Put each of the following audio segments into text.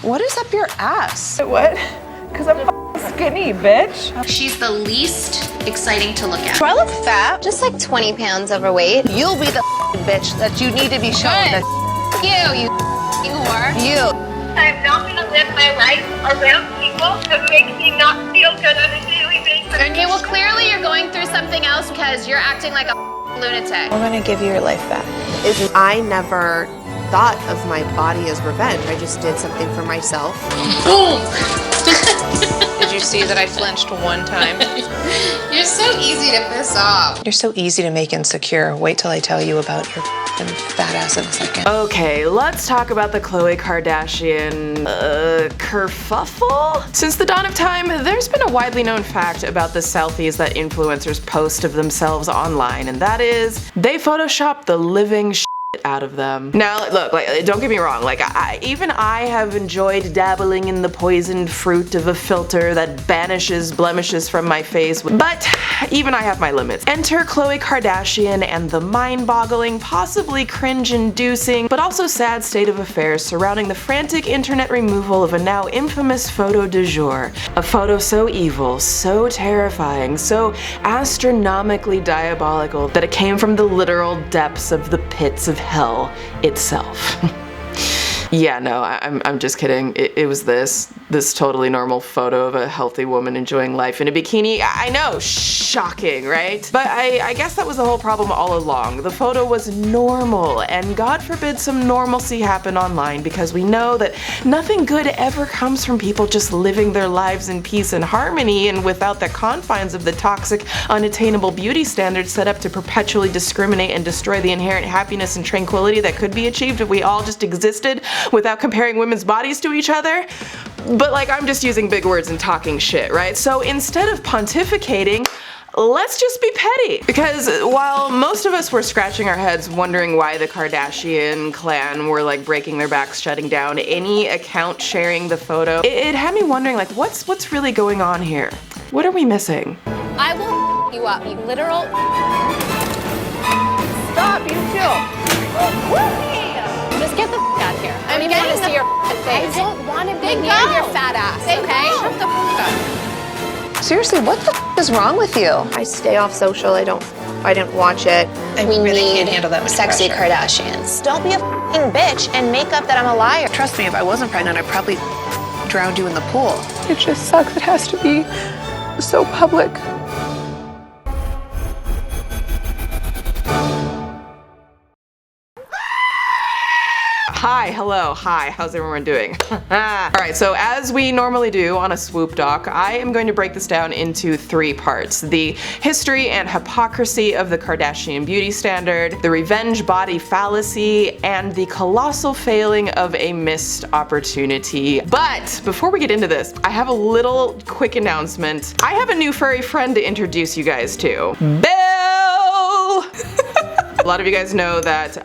What is up your ass? What? Because I'm skinny, bitch. She's the least exciting to look at. Do I look fat? Just like 20 pounds overweight. You'll be the bitch that you need to be shown that You whore. you. I'm not going to live my life around people that make me not feel good on a daily basis. Okay, well clearly you're going through something else because you're acting like a lunatic. I'm gonna give you your life back. I never thought of my body as revenge. I just did something for myself. Did you see that I flinched one time? You're so easy to piss off. You're so easy to make insecure. Wait till I tell you about your fat ass in a second. Okay, let's talk about the Khloe Kardashian kerfuffle. Since the dawn of time, there's been a widely known fact about the selfies that influencers post of themselves online, and that is they Photoshop the living out of them. Now, look, like, don't get me wrong, like, even I have enjoyed dabbling in the poisoned fruit of a filter that banishes blemishes from my face, but even I have my limits. Enter Khloe Kardashian and the mind-boggling, possibly cringe-inducing, but also sad state of affairs surrounding the frantic internet removal of a now infamous photo du jour. A photo so evil, so terrifying, so astronomically diabolical that it came from the literal depths of the pits of hell itself. Yeah, no, I'm just kidding. It was this totally normal photo of a healthy woman enjoying life in a bikini. I know, shocking, right? But I guess that was the whole problem all along. The photo was normal, and God forbid some normalcy happen online, because we know that nothing good ever comes from people just living their lives in peace and harmony and without the confines of the toxic, unattainable beauty standards set up to perpetually discriminate and destroy the inherent happiness and tranquility that could be achieved if we all just existed without comparing women's bodies to each other. But like, I'm just using big words and talking shit, right? So instead of pontificating, let's just be petty. Because while most of us were scratching our heads wondering why the Kardashian clan were like breaking their backs shutting down any account sharing the photo, it had me wondering, like, what's really going on here? What are we missing? I will you up, you literal. Stop, you too. Just get the out of here. I don't even want to see your face. I don't want to be near your fat ass, okay? Shut the up. Seriously, what the is wrong with you? I stay off social. I don't watch it. I really can't handle that much Sexy pressure. Kardashians. Don't be a bitch and make up that I'm a liar. Trust me, if I wasn't pregnant, I'd probably drown you in the pool. It just sucks. It has to be so public. Hi, hello, hi, how's everyone doing? Alright, so as we normally do on a SWOOP doc, I am going to break this down into 3 parts. The history and hypocrisy of the Kardashian beauty standard, the revenge body fallacy, and the colossal failing of a missed opportunity. But before we get into this, I have a little quick announcement. I have a new furry friend to introduce you guys to. Bill! A lot of you guys know that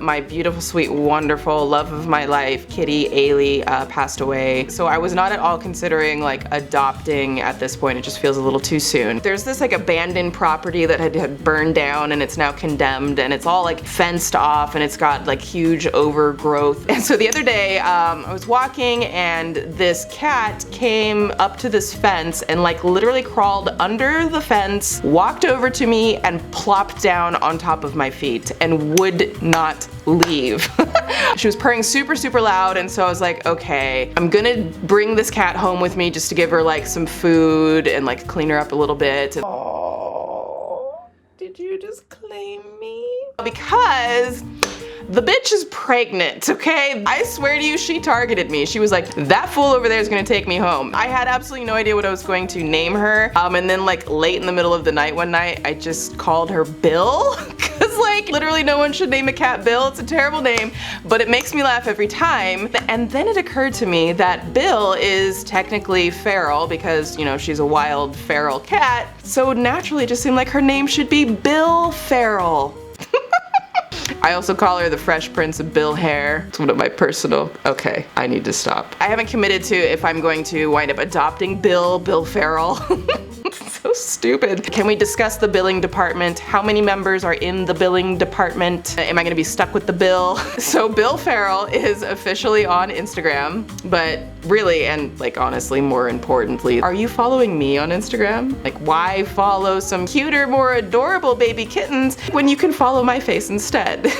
my beautiful, sweet, wonderful love of my life, Kitty Ailey, passed away. So I was not at all considering like adopting at this point. It just feels a little too soon. There's this like abandoned property that had burned down and it's now condemned, and it's all like fenced off and it's got like huge overgrowth. And so the other day I was walking and this cat came up to this fence and like literally crawled under the fence, walked over to me and plopped down on top of my feet and would not leave. She was purring super, super loud, and so I was like, okay, I'm gonna bring this cat home with me just to give her like some food and like clean her up a little bit. Oh, did you just claim me? Because the bitch is pregnant, okay? I swear to you, she targeted me. She was like, that fool over there is gonna take me home. I had absolutely no idea what I was going to name her. And then like late in the middle of the night one night, I just called her Bill. Cause like literally no one should name a cat Bill. It's a terrible name, but it makes me laugh every time. And then it occurred to me that Bill is technically feral because, you know, she's a wild feral cat. So naturally it just seemed like her name should be Bill Feral. I also call her the Fresh Prince of Bill Hair. It's one of my personal, okay, I need to stop. I haven't committed to if I'm going to wind up adopting Bill Farrell. So stupid. Can we discuss the billing department? How many members are in the billing department? Am I gonna be stuck with the bill? So Bill Farrell is officially on Instagram, but really, and like honestly, more importantly, are you following me on Instagram? Like, why follow some cuter, more adorable baby kittens when you can follow my face instead?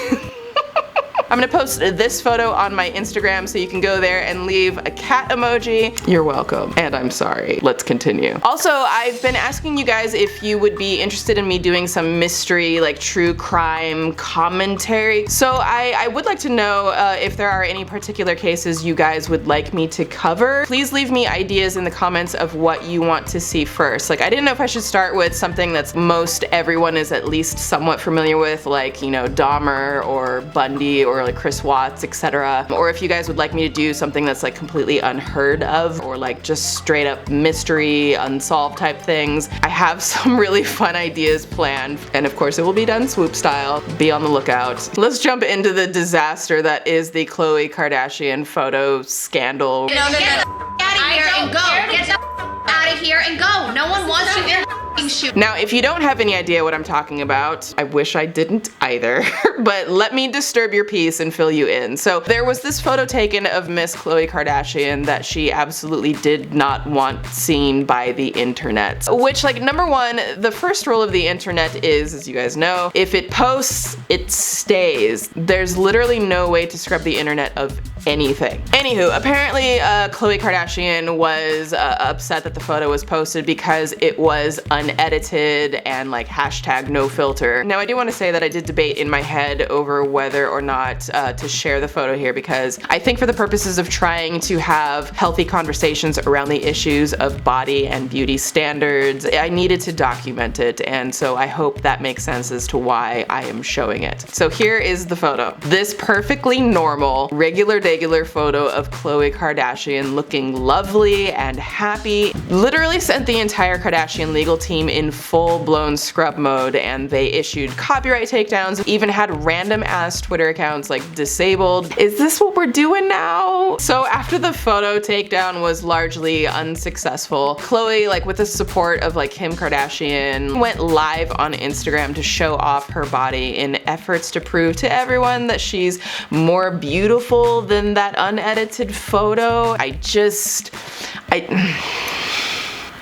I'm gonna post this photo on my Instagram so you can go there and leave a cat emoji. You're welcome, and I'm sorry. Let's continue. Also, I've been asking you guys if you would be interested in me doing some mystery, like true crime commentary. So I would like to know if there are any particular cases you guys would like me to cover. Please leave me ideas in the comments of what you want to see first. Like, I didn't know if I should start with something that's most everyone is at least somewhat familiar with, like, you know, Dahmer or Bundy or like Chris Watts, etc. Or if you guys would like me to do something that's like completely unheard of, or like just straight up mystery, unsolved type things. I have some really fun ideas planned, and of course it will be done swoop style. Be on the lookout. Let's jump into the disaster that is the Khloe Kardashian photo scandal. No, get the out of here and go. Get the out of here and go. No one wants you in the shoot. Now, if you don't have any idea what I'm talking about, I wish I didn't either, but let me disturb your peace and fill you in. So there was this photo taken of Miss Khloe Kardashian that she absolutely did not want seen by the internet. Which, like, number one, the first rule of the internet is, as you guys know, if it posts, it stays. There's literally no way to scrub the internet of anything. Anywho, apparently Khloe Kardashian was upset that the photo was posted because it was unedited and like hashtag no filter. Now, I do want to say that I did debate in my head over whether or not to share the photo here, because I think for the purposes of trying to have healthy conversations around the issues of body and beauty standards, I needed to document it, and so I hope that makes sense as to why I am showing it. So here is the photo. This perfectly normal, regular photo of Khloe Kardashian looking lovely and happy literally sent the entire Kardashian legal team in full-blown scrub mode, and they issued copyright takedowns, even had random ass Twitter accounts like disabled. Is this what we're doing now? So after the photo takedown was largely unsuccessful, Khloe, like with the support of like Kim Kardashian, went live on Instagram to show off her body in efforts to prove to everyone that she's more beautiful than that unedited photo.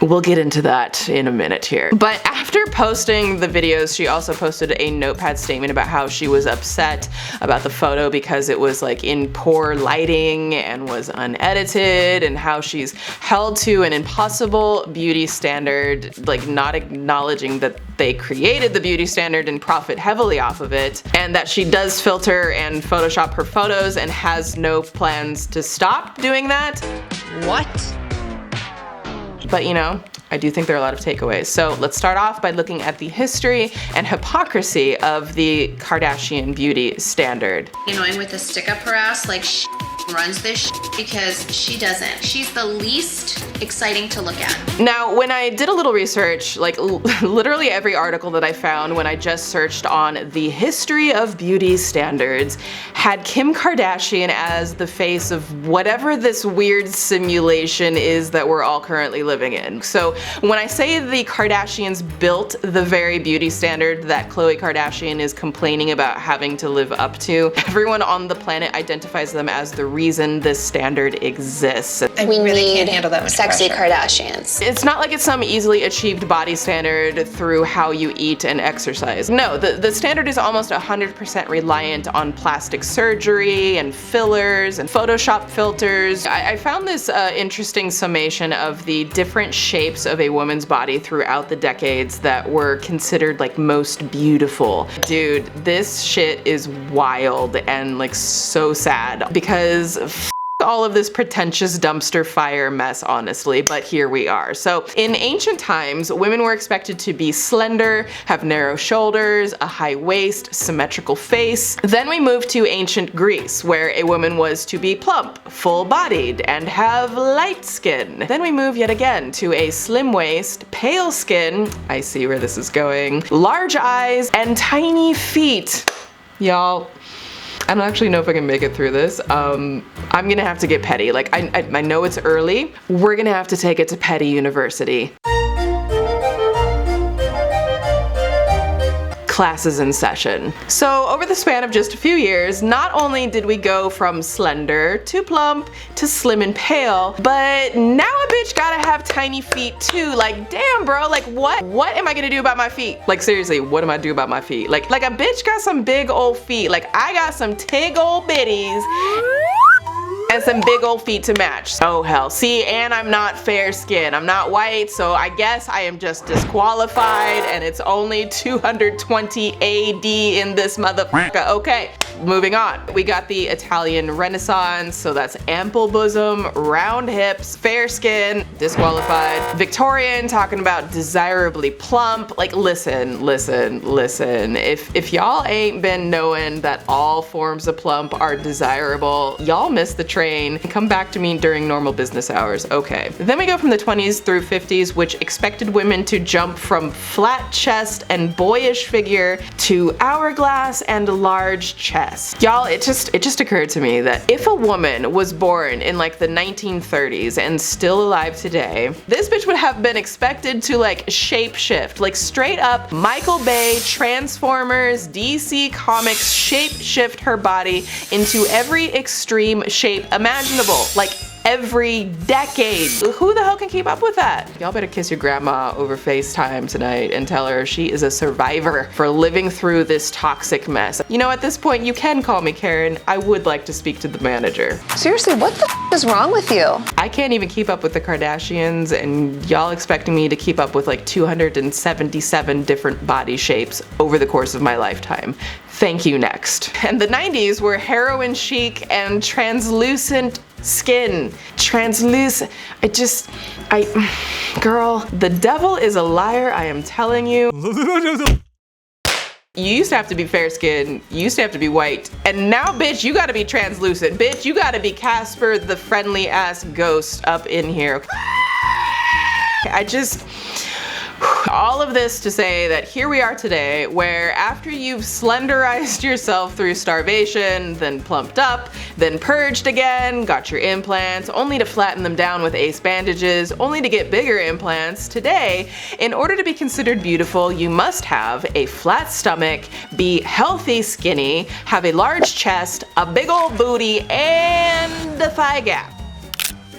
We'll get into that in a minute here. But after posting the videos, she also posted a notepad statement about how she was upset about the photo because it was like in poor lighting and was unedited, and how she's held to an impossible beauty standard, like not acknowledging that they created the beauty standard and profit heavily off of it, and that she does filter and Photoshop her photos and has no plans to stop doing that. What? But you know, I do think there are a lot of takeaways. So let's start off by looking at the history and hypocrisy of the Kardashian beauty standard. Annoying with the stick up her ass, like she runs this because she doesn't. She's the least exciting to look at. Now, when I did a little research, like literally every article that I found when I just searched on the history of beauty standards had Kim Kardashian as the face of whatever this weird simulation is that we're all currently living in. So when I say the Kardashians built the very beauty standard that Khloe Kardashian is complaining about having to live up to, everyone on the planet identifies them as the reason this standard exists. We really can't handle that much sexy pressure. Kardashians. It's not like it's some easily achieved body standard through how you eat and exercise. No, the standard is almost 100% reliant on plastic surgery and fillers and Photoshop filters. I found this interesting summation of the different shapes of a woman's body throughout the decades that were considered like most beautiful. Dude, this shit is wild and like so sad, because all of this pretentious dumpster fire mess, honestly, but here we are. So in ancient times, women were expected to be slender, have narrow shoulders, a high waist, symmetrical face. Then we moved to ancient Greece, where a woman was to be plump, full-bodied, and have light skin. Then we move yet again to a slim waist, pale skin, I see where this is going, large eyes, and tiny feet. Y'all, I don't actually know if I can make it through this. I'm gonna have to get petty. Like, I know it's early. We're gonna have to take it to Petty University. Classes in session. So over the span of just a few years, not only did we go from slender to plump to slim and pale, but now a bitch gotta have tiny feet too. Like, damn bro, like what am I gonna do about my feet? Like seriously, what am I do about my feet? Like a bitch got some big old feet. Like I got some tig old bitties and some big old feet to match. Oh hell. See, and I'm not fair skinned. I'm not white, so I guess I am just disqualified, and it's only 220 AD in this motherfucker. Okay, moving on. We got the Italian Renaissance, so that's ample bosom, round hips, fair skin, disqualified. Victorian, talking about desirably plump. Like listen. If y'all ain't been knowing that all forms of plump are desirable, y'all missed the train. Come back to me during normal business hours. Okay. Then we go from the 20s through 50s, which expected women to jump from flat chest and boyish figure to hourglass and large chest. Y'all, it just occurred to me that if a woman was born in like the 1930s and still alive today, this bitch would have been expected to like shape shift, like straight up Michael Bay, Transformers, DC Comics shape shift her body into every extreme shape imaginable, like every decade. Who the hell can keep up with that? Y'all better kiss your grandma over FaceTime tonight and tell her she is a survivor for living through this toxic mess. You know, at this point, you can call me Karen. I would like to speak to the manager. Seriously, what the is wrong with you? I can't even keep up with the Kardashians, and y'all expecting me to keep up with like 277 different body shapes over the course of my lifetime. Thank you, next. And the 90s were heroin chic and translucent skin. Translucent. Girl, the devil is a liar, I am telling you. You used to have to be fair skinned, you used to have to be white, and now bitch, you gotta be translucent. Bitch, you gotta be Casper the friendly ass ghost up in here. All of this to say that here we are today, where after you've slenderized yourself through starvation, then plumped up, then purged again, got your implants, only to flatten them down with ace bandages, only to get bigger implants, today, in order to be considered beautiful, you must have a flat stomach, be healthy skinny, have a large chest, a big old booty, and a thigh gap.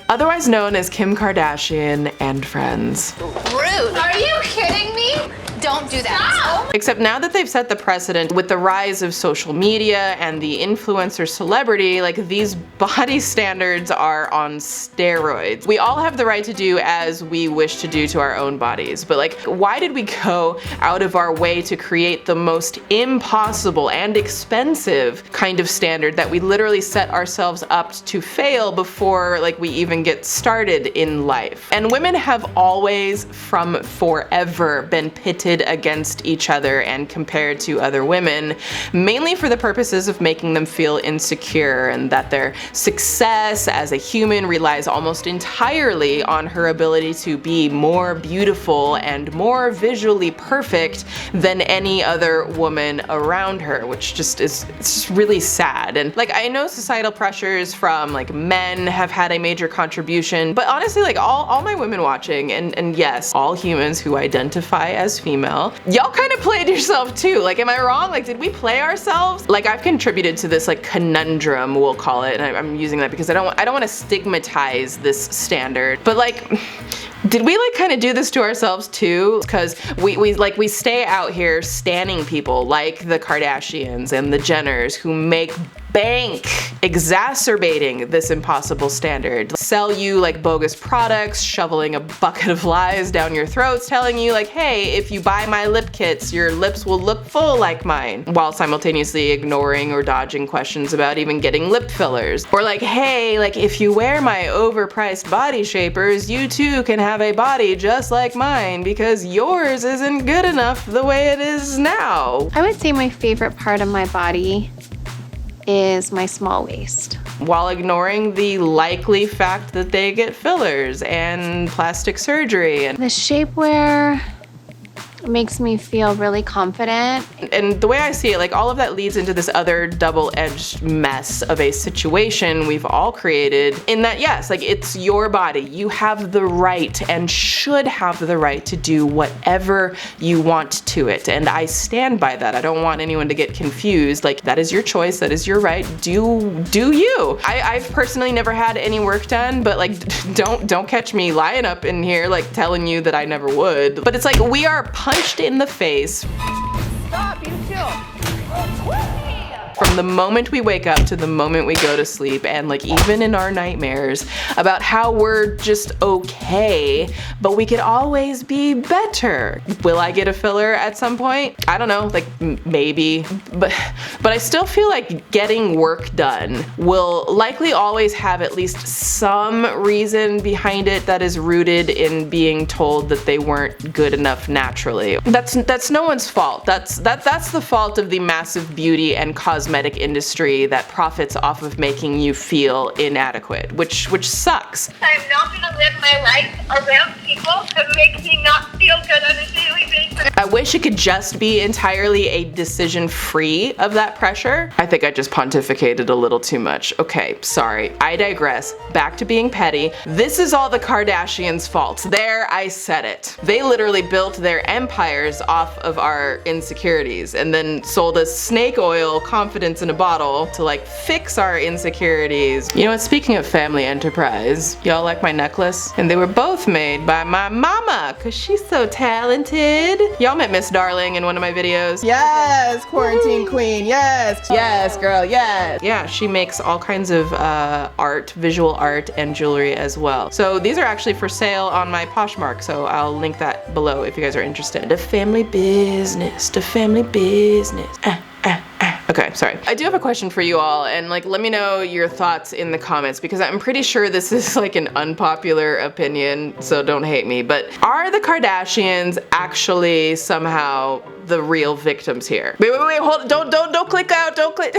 Otherwise known as Kim Kardashian and friends. Rude. Are you kidding me? Don't do that. Stop. Except now that they've set the precedent with the rise of social media and the influencer celebrity, like these body standards are on steroids. We all have the right to do as we wish to do to our own bodies, but like, why did we go out of our way to create the most impossible and expensive kind of standard that we literally set ourselves up to fail before like we even get started in life? And women have always, from forever, been pitted against each other and compared to other women, mainly for the purposes of making them feel insecure and that their success as a human relies almost entirely on her ability to be more beautiful and more visually perfect than any other woman around her, which just is, it's just really sad. And like, I know societal pressures from like men have had a major contribution, but honestly, like all my women watching, and yes, all humans who identify as female, y'all kind of played yourself too. Like, am I wrong? Like, did we play ourselves? Like, I've contributed to this like conundrum, we'll call it, and I'm using that because I don't want to stigmatize this standard, but like, did we like kind of do this to ourselves too? Because we stay out here standing people like the Kardashians and the Jenners who make bank exacerbating this impossible standard. Sell you like bogus products, shoveling a bucket of lies down your throats, telling you like, hey, if you buy my lip kits, your lips will look full like mine, while simultaneously ignoring or dodging questions about even getting lip fillers. Or like, hey, like if you wear my overpriced body shapers, you too can have a body just like mine because yours isn't good enough the way it is now. I would say my favorite part of my body is my small waist. While ignoring the likely fact that they get fillers and plastic surgery. And the shapewear makes me feel really confident. And the way I see it, like all of that leads into this other double-edged mess of a situation we've all created in that, yes, like it's your body. You have the right and should have the right to do whatever you want to it. And I stand by that. I don't want anyone to get confused. Like that is your choice, that is your right. Do you. I've personally never had any work done, but like don't catch me lying up in here like telling you that I never would. But it's like we are punched in the face. Stop, you chill. From the moment we wake up to the moment we go to sleep, and like even in our nightmares, about how we're just okay, but we could always be better. Will I get a filler at some point? I don't know, like maybe, but I still feel like getting work done will likely always have at least some reason behind it that is rooted in being told that they weren't good enough naturally. That's no one's fault. That's the fault of the massive beauty and cosmetic industry that profits off of making you feel inadequate, which sucks. I'm not gonna live my life around people to make me not feel good on a daily basis. I wish it could just be entirely a decision free of that pressure. I think I just pontificated a little too much. Okay, sorry, I digress. Back to being petty. This is all the Kardashians' fault. There, I said it. They literally built their empires off of our insecurities and then sold us snake oil confidence in a bottle to like fix our insecurities. You know what, speaking of family enterprise, y'all like my necklace? And they were both made by my mama, cause she's so talented. Y'all met Miss Darling in one of my videos. Yes, quarantine queen, yes. Yes, girl, yes. Yeah, she makes all kinds of art, visual art, and jewelry as well. So these are actually for sale on my Poshmark, so I'll link that below if you guys are interested. The family business, the family business. Okay, sorry. I do have a question for you all, and like let me know your thoughts in the comments because I'm pretty sure this is like an unpopular opinion, so don't hate me, but are the Kardashians actually somehow the real victims here? Wait, hold, don't click out, don't click.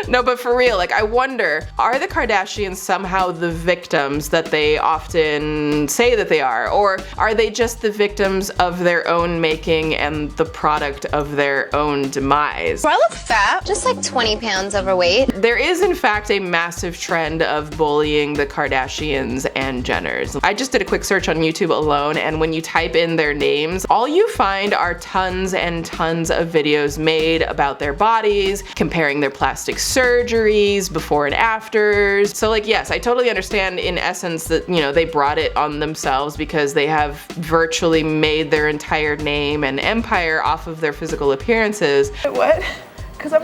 No, but for real, like I wonder, are the Kardashians somehow the victims that they often say that they are? Or are they just the victims of their own making and the product of their own demise? Do I look fat? Just like 20 pounds overweight. There is in fact a massive trend of bullying the Kardashians and Jenners. I just did a quick search on YouTube alone, and when you type in their names, all you find are tons and tons of videos made about their bodies, comparing their plastic surgeries, before and afters. So like, yes, I totally understand in essence that, you know, they brought it on themselves because they have virtually made their entire name and empire off of their physical appearances. What? Because I'm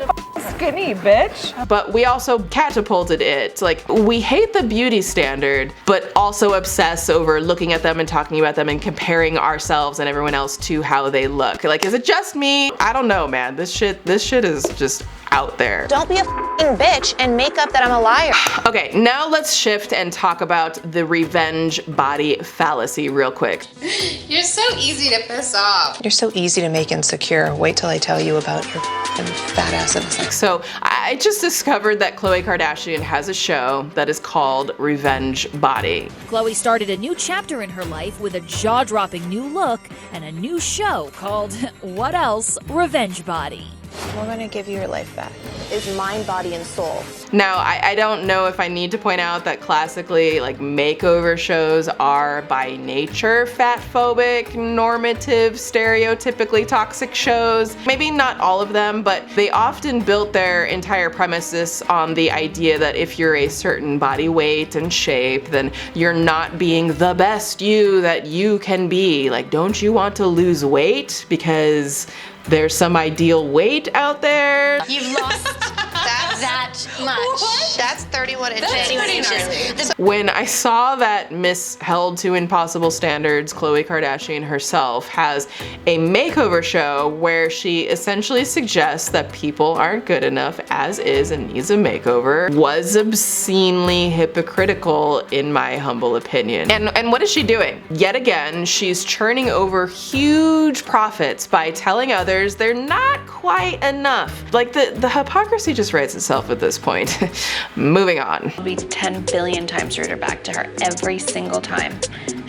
skinny, bitch. But we also catapulted it. Like, we hate the beauty standard, but also obsess over looking at them and talking about them and comparing ourselves and everyone else to how they look. Like, is it just me? I don't know, man. This shit is just out there. Don't be a f***ing bitch and make up that I'm a liar. Okay, now let's shift and talk about the revenge body fallacy real quick. You're so easy to piss off. You're so easy to make insecure. Wait till I tell you about your fat ass in a second. So I just discovered that Khloe Kardashian has a show that is called Revenge Body. Khloe started a new chapter in her life with a jaw-dropping new look and a new show called, what else, Revenge Body. We're gonna give you your life back. Is mind, body, and soul. Now, I don't know if I need to point out that classically, like, makeover shows are by nature fat-phobic, normative, stereotypically toxic shows. Maybe not all of them, but they often built their entire premises on the idea that if you're a certain body weight and shape, then you're not being the best you that you can be. Like, don't you want to lose weight because there's some ideal weight out there? You've lost that much. What? That's 31 inches. That's pretty gnarly. When I saw that Miss Held to Impossible Standards, Khloe Kardashian herself, has a makeover show where she essentially suggests that people aren't good enough as is and needs a makeover, was obscenely hypocritical in my humble opinion. And what is she doing? Yet again, she's churning over huge profits by telling others they're not quite enough. Like, the hypocrisy just writes itself at this point. Moving on. It'll be 10 billion times ruder back to her every single time.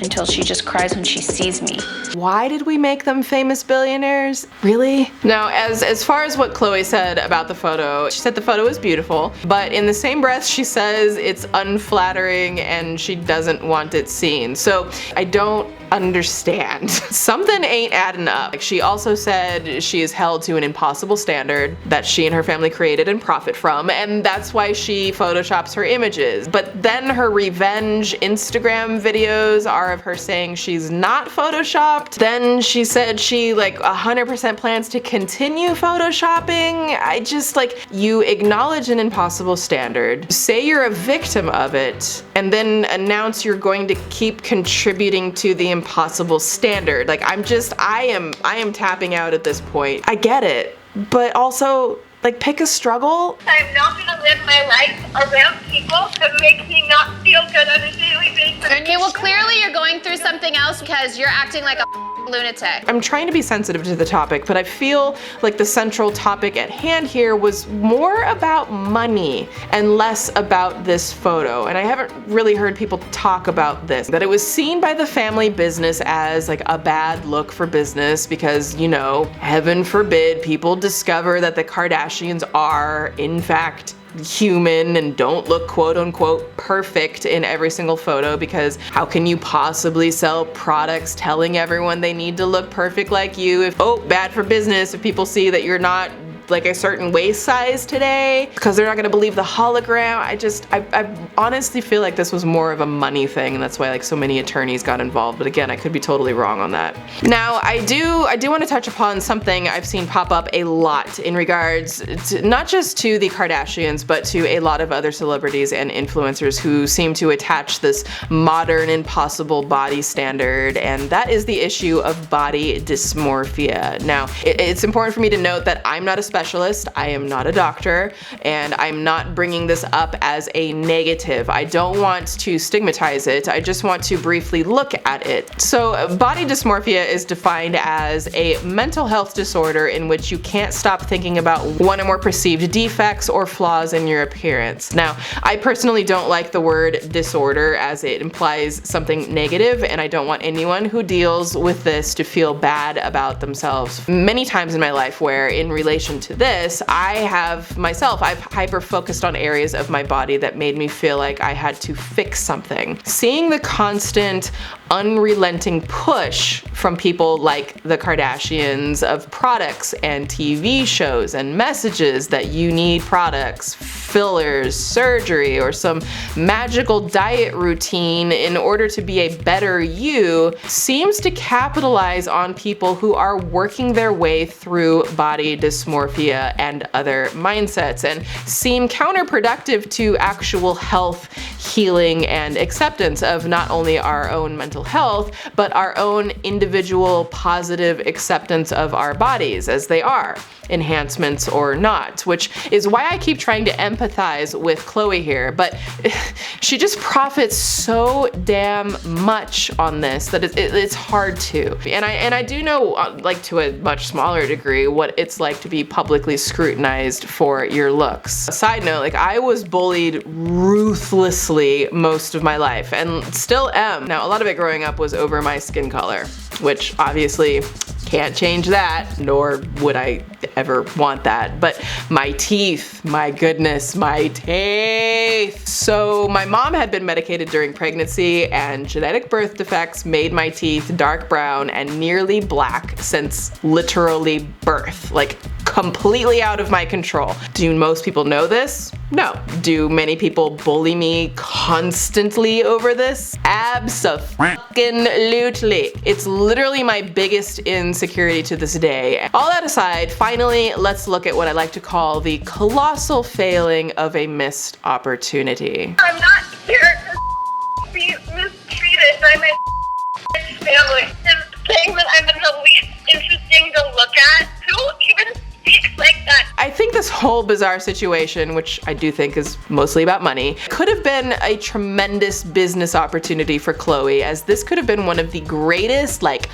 until she just cries when she sees me. Why did we make them famous billionaires? Really? Now, as far as what Khloe said about the photo, she said the photo is beautiful, but in the same breath she says it's unflattering and she doesn't want it seen. So I don't understand. Something ain't adding up. She also said she is held to an impossible standard that she and her family created and profit from, and that's why she photoshops her images. But then her revenge Instagram videos are of her saying she's not photoshopped. Then she said she like 100% plans to continue photoshopping. I just like, you acknowledge an impossible standard, say you're a victim of it, and then announce you're going to keep contributing to the impossible standard. Like, I am tapping out at this point. I get it, but also, like, pick a struggle. I'm not gonna live my life around people that make me not feel good on a daily basis. Okay, well, clearly you're going through something else because you're acting like a lunatic. I'm trying to be sensitive to the topic, but I feel like the central topic at hand here was more about money and less about this photo. And I haven't really heard people talk about this, that it was seen by the family business as like a bad look for business because, you know, heaven forbid people discover that the Kardashians are, in fact, human and don't look quote unquote perfect in every single photo, because how can you possibly sell products telling everyone they need to look perfect like you if, oh, bad for business if people see that you're not like a certain waist size today because they're not gonna believe the hologram. I honestly feel like this was more of a money thing, and that's why like so many attorneys got involved, but again, I could be totally wrong on that. Now, I do want to touch upon something I've seen pop up a lot in regards to, not just to the Kardashians, but to a lot of other celebrities and influencers who seem to attach this modern impossible body standard, and that is the issue of body dysmorphia. Now, it's important for me to note that I'm not a specialist, I am not a doctor, and I'm not bringing this up as a negative. I don't want to stigmatize it, I just want to briefly look at it. So body dysmorphia is defined as a mental health disorder in which you can't stop thinking about one or more perceived defects or flaws in your appearance. Now, I personally don't like the word disorder as it implies something negative, and I don't want anyone who deals with this to feel bad about themselves. Many times in my life where in relation to this, I've hyper focused on areas of my body that made me feel like I had to fix something. Seeing the constant unrelenting push from people like the Kardashians of products and TV shows and messages that you need products, fillers, surgery, or some magical diet routine in order to be a better you seems to capitalize on people who are working their way through body dysmorphia and other mindsets, and seem counterproductive to actual health, healing, and acceptance of not only our own mental health, but our own individual positive acceptance of our bodies as they are, enhancements or not, which is why I keep trying to empathize with Khloe here, but she just profits so damn much on this that it's hard to. And I do know, like to a much smaller degree, what it's like to be publicly scrutinized for your looks. Side note, like I was bullied ruthlessly most of my life and still am. Now, a lot of it growing up was over my skin color, which obviously can't change that, nor would I ever want that. But my teeth, my goodness, my teeth. So my mom had been medicated during pregnancy, and genetic birth defects made my teeth dark brown and nearly black since literally birth. Like completely out of my control. Do most people know this? No. Do many people bully me constantly over this? Abso-fucking-lutely. It's literally my biggest insecurity to this day. All that aside, finally, let's look at what I like to call the colossal failing of a missed opportunity. I'm not here to be mistreated by my family. And saying that I'm the least interesting to look at, who even speaks like that? I think this whole bizarre situation, which I do think is mostly about money, could have been a tremendous business opportunity for Khloe, as this could have been one of the greatest, like,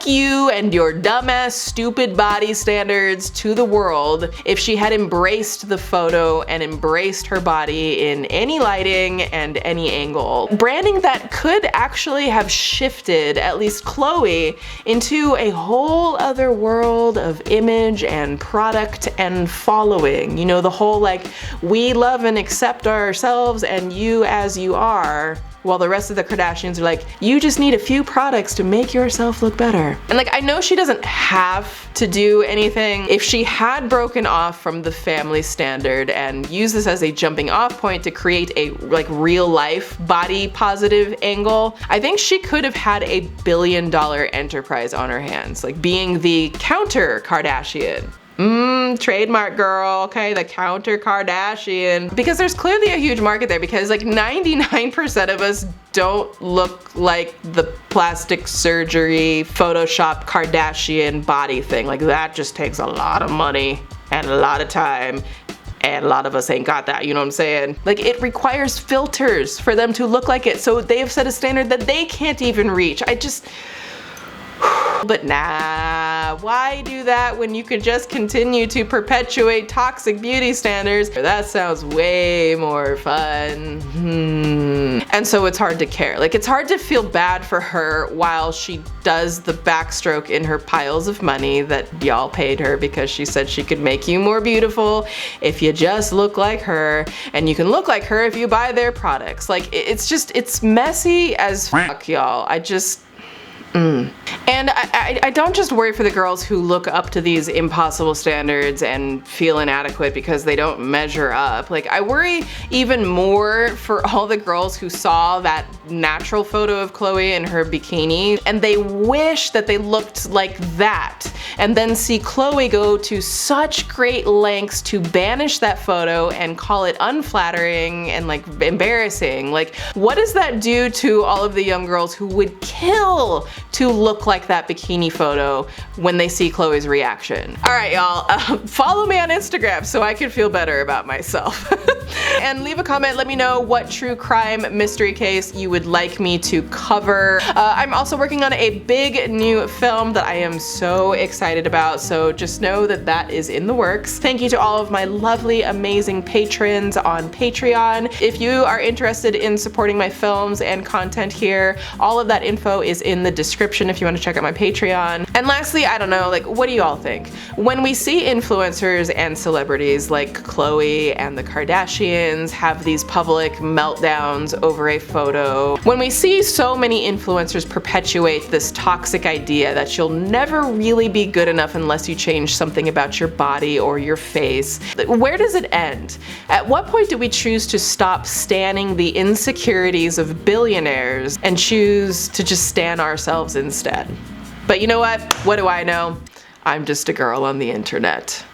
you and your dumbass stupid body standards to the world if she had embraced the photo and embraced her body in any lighting and any angle. Branding that could actually have shifted at least Khloe into a whole other world of image and product and following. You know, the whole like, we love and accept ourselves and you as you are, while the rest of the Kardashians are like, you just need a few products to make yourself look better. And like, I know she doesn't have to do anything. If she had broken off from the family standard and used this as a jumping off point to create a like real life body positive angle, I think she could have had a $1 billion enterprise on her hands, like being the counter Kardashian. Trademark girl, okay, the counter Kardashian. Because there's clearly a huge market there, because like 99% of us don't look like the plastic surgery, Photoshop Kardashian body thing. Like that just takes a lot of money and a lot of time. And a lot of us ain't got that, you know what I'm saying? Like it requires filters for them to look like it. So they have set a standard that they can't even reach. But nah, why do that when you can just continue to perpetuate toxic beauty standards? That sounds way more fun. And so it's hard to care. Like it's hard to feel bad for her while she does the backstroke in her piles of money that y'all paid her because she said she could make you more beautiful if you just look like her, and you can look like her if you buy their products. Like it's messy as fuck, y'all. And I don't just worry for the girls who look up to these impossible standards and feel inadequate because they don't measure up. Like I worry even more for all the girls who saw that natural photo of Khloe in her bikini and they wish that they looked like that, and then see Khloe go to such great lengths to banish that photo and call it unflattering and like embarrassing. Like what does that do to all of the young girls who would kill to look like that bikini photo when they see Khloe's reaction? All right, y'all, follow me on Instagram so I can feel better about myself. And leave a comment, let me know what true crime mystery case you would like me to cover. I'm also working on a big new film that I am so excited about, so just know that that is in the works. Thank you to all of my lovely, amazing patrons on Patreon. If you are interested in supporting my films and content here, all of that info is in the description if you want to check out my Patreon. And lastly, I don't know, like, what do you all think? When we see influencers and celebrities like Khloe and the Kardashians have these public meltdowns over a photo, when we see so many influencers perpetuate this toxic idea that you'll never really be good enough unless you change something about your body or your face, where does it end? At what point do we choose to stop standing the insecurities of billionaires and choose to just stan ourselves instead? But you know what? What do I know? I'm just a girl on the internet.